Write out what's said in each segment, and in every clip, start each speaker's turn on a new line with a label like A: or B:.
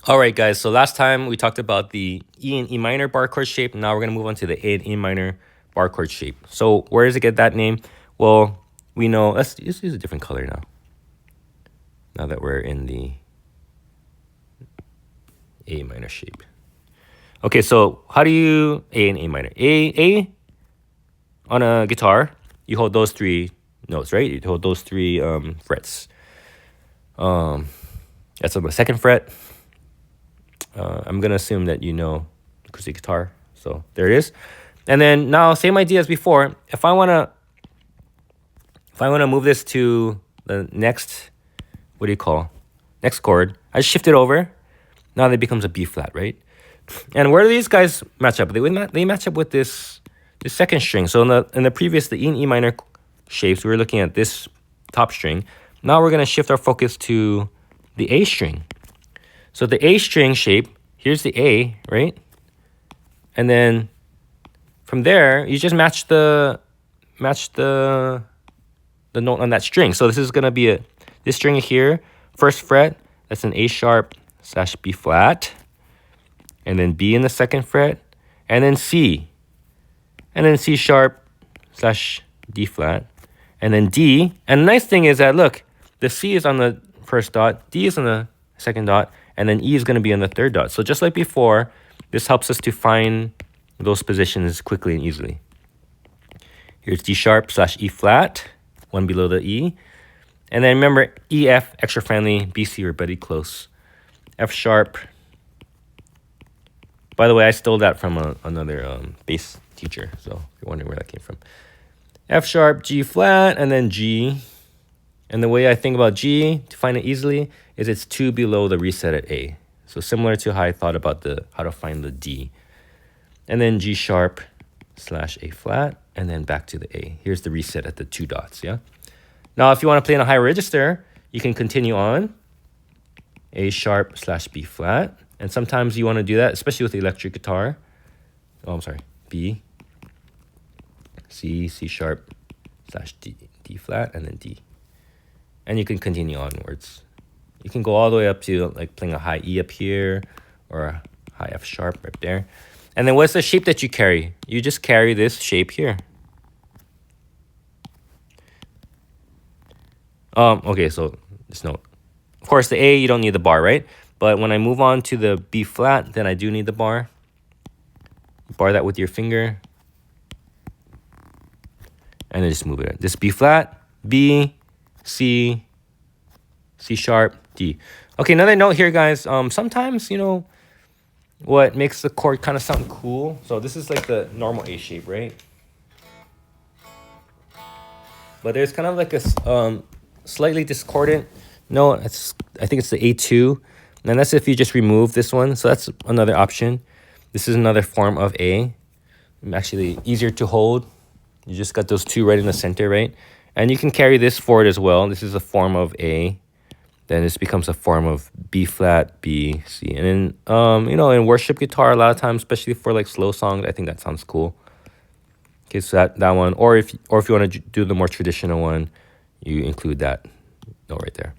A: All right, guys. So last time we talked about the E and E minor bar chord shape. Now we're going to move on to the A and E minor bar chord shape. So where does it get that name? Well, we know, let's use a different color now. Now that we're in the A minor shape. Okay, so how do you A and A minor? A on a guitar, you hold those three notes, right? You hold those three frets. That's on the second fret. I'm gonna assume that you know acoustic guitar, so there it is. And then now, same idea as before. If I wanna move this to the next, what do you call, next chord, I shift it over. Now that becomes a B flat, right? And where do these guys match up? They match up with this second string. So in the previous, the E and E minor shapes, we were looking at this top string. Now we're gonna shift our focus to the A string. So the A string shape, here's the A, right? And then from there, you just match the note on that string. So this is gonna be this string here, first fret, that's an A sharp / B flat, and then B in the second fret, and then C sharp / D flat, and then D. And the nice thing is that, look, the C is on the first dot, D is on the second dot, and then E is going to be on the third dot. So just like before, this helps us to find those positions quickly and easily. Here's D sharp / E flat, one below the E. And then remember, E, F, extra friendly, B, C, or buddy close. F sharp. By the way, I stole that from another bass teacher, so if you're wondering where that came from. F sharp, G flat, and then G. And the way I think about G, to find it easily, is it's 2 below the reset at A. So similar to how I thought about how to find the D. And then G sharp / A flat, and then back to the A. Here's the reset at the 2 dots, yeah? Now, if you want to play in a higher register, you can continue on. A sharp / B flat. And sometimes you want to do that, especially with the electric guitar. Oh, I'm sorry. B, C, C sharp / D flat, and then D. And you can continue onwards. You can go all the way up to like playing a high E up here or a high F sharp right there. And then what's the shape that you carry? You just carry this shape here. Okay, so this note. Of course, the A, you don't need the bar, right? But when I move on to the B flat, then I do need the bar. Bar that with your finger. And then just move it. This B flat, B, C, C sharp, D. Okay, another note here, guys. Sometimes, what makes the chord kind of sound cool. So this is like the normal A shape, right? But there's kind of like a slightly discordant note. I think it's the A2. And that's if you just remove this one. So that's another option. This is another form of A. Actually easier to hold. You just got those two right in the center, right? And you can carry this forward as well. This is a form of A. Then this becomes a form of B flat, B, C. And then, in worship guitar, a lot of times, especially for like slow songs, I think that sounds cool. Okay, so that one. Or if you want to do the more traditional one, you include that note right there.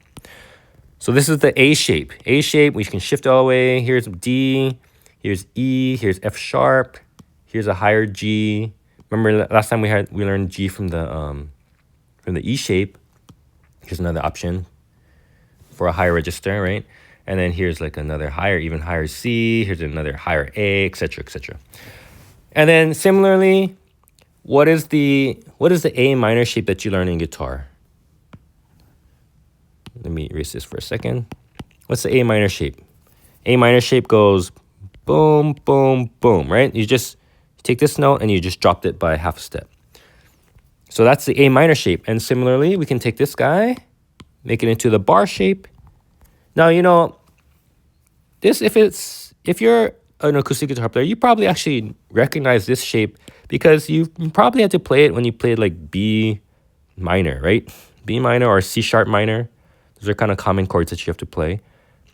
A: So this is the A shape. A shape, we can shift all the way. Here's D, here's E, here's F sharp, here's a higher G. Remember last time we learned G from the E shape. Here's another option for a higher register, right? And then here's like another higher, even higher C. Here's another higher A, etc., etc. And then similarly, what is the A minor shape that you learn in guitar? Let me erase this for a second. What's the A minor shape? A minor shape goes boom, boom, boom, right? You just take this note and you just dropped it by half a step. So that's the A minor shape. And similarly, we can take this guy, make it into the bar shape. Now, this, if you're an acoustic guitar player, you probably actually recognize this shape because you probably had to play it when you played like B minor, right? B minor or C sharp minor. Those are kind of common chords that you have to play.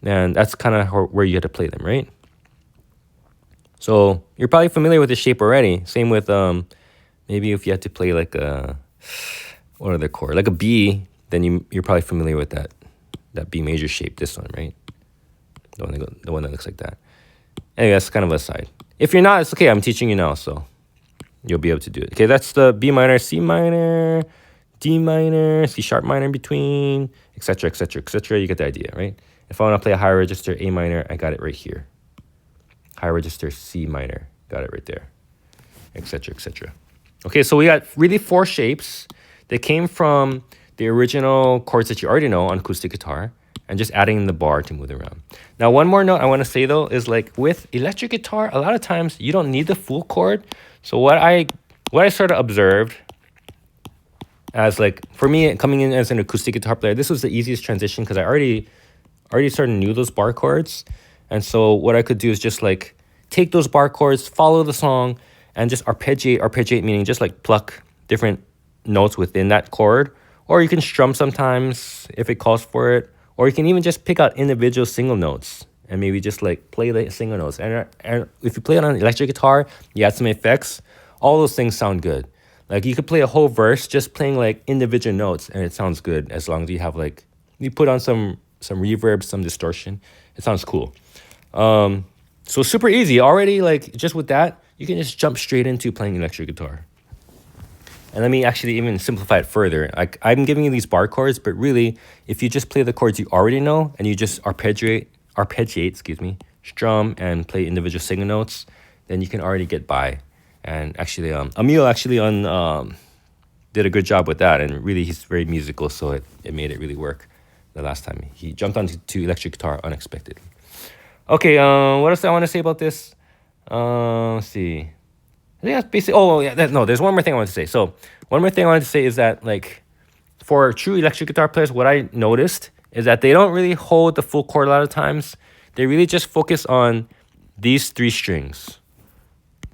A: And that's kind of where you had to play them, right? So you're probably familiar with this shape already. Same with maybe if you had to play like what other chord? Like a B, then you're probably familiar with that B major shape, this one, right? the one that looks like that. Anyway, that's kind of a side. If you're not, it's okay. I'm teaching you now, so you'll be able to do it. Okay, that's the B minor, C minor, D minor, C sharp minor in between, etc., etc., etc. You get the idea, right? If I want to play a higher register A minor, I got it right here. Higher register C minor, got it right there, etc., etc. Okay, so we got really 4 shapes. They came from the original chords that you already know on acoustic guitar, and just adding the bar to move around. Now, one more note I want to say though is like with electric guitar, a lot of times you don't need the full chord. So what I sort of observed as like, for me coming in as an acoustic guitar player, this was the easiest transition because I already sort of knew those bar chords. And so what I could do is just like take those bar chords, follow the song, and just arpeggiate meaning just like pluck different notes within that chord. Or you can strum sometimes if it calls for it. Or you can even just pick out individual single notes and maybe just like play the single notes. And if you play it on an electric guitar, you add some effects, all those things sound good. Like you could play a whole verse just playing like individual notes and it sounds good as long as you have like, you put on some reverb, some distortion. It sounds cool. So super easy. Already like just with that, you can just jump straight into playing electric guitar. And let me actually even simplify it further. I'm giving you these bar chords, but really, if you just play the chords you already know and you just arpeggiate, strum and play individual single notes, then you can already get by. And actually, Emil actually did a good job with that, and really he's very musical, so it made it really work the last time. He jumped onto electric guitar unexpectedly. Okay, what else I want to say about this? Let's see. I think that's basically. Oh yeah, no. There's one more thing I want to say. So one more thing I wanted to say is that like for true electric guitar players, what I noticed is that they don't really hold the full chord a lot of times. They really just focus on these 3 strings,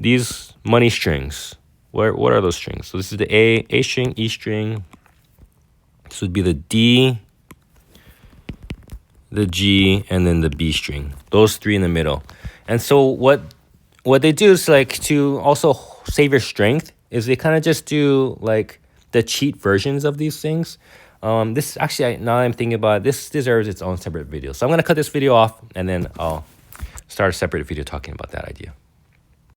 A: these money strings. What are those strings? So this is the A string, E string. This would be the D, the G, and then the B string. Those 3 in the middle. And so what they do is like to also save your strength is they kind of just do like the cheat versions of these things. This actually, now I'm thinking about it, this deserves its own separate video. So I'm going to cut this video off and then I'll start a separate video talking about that idea.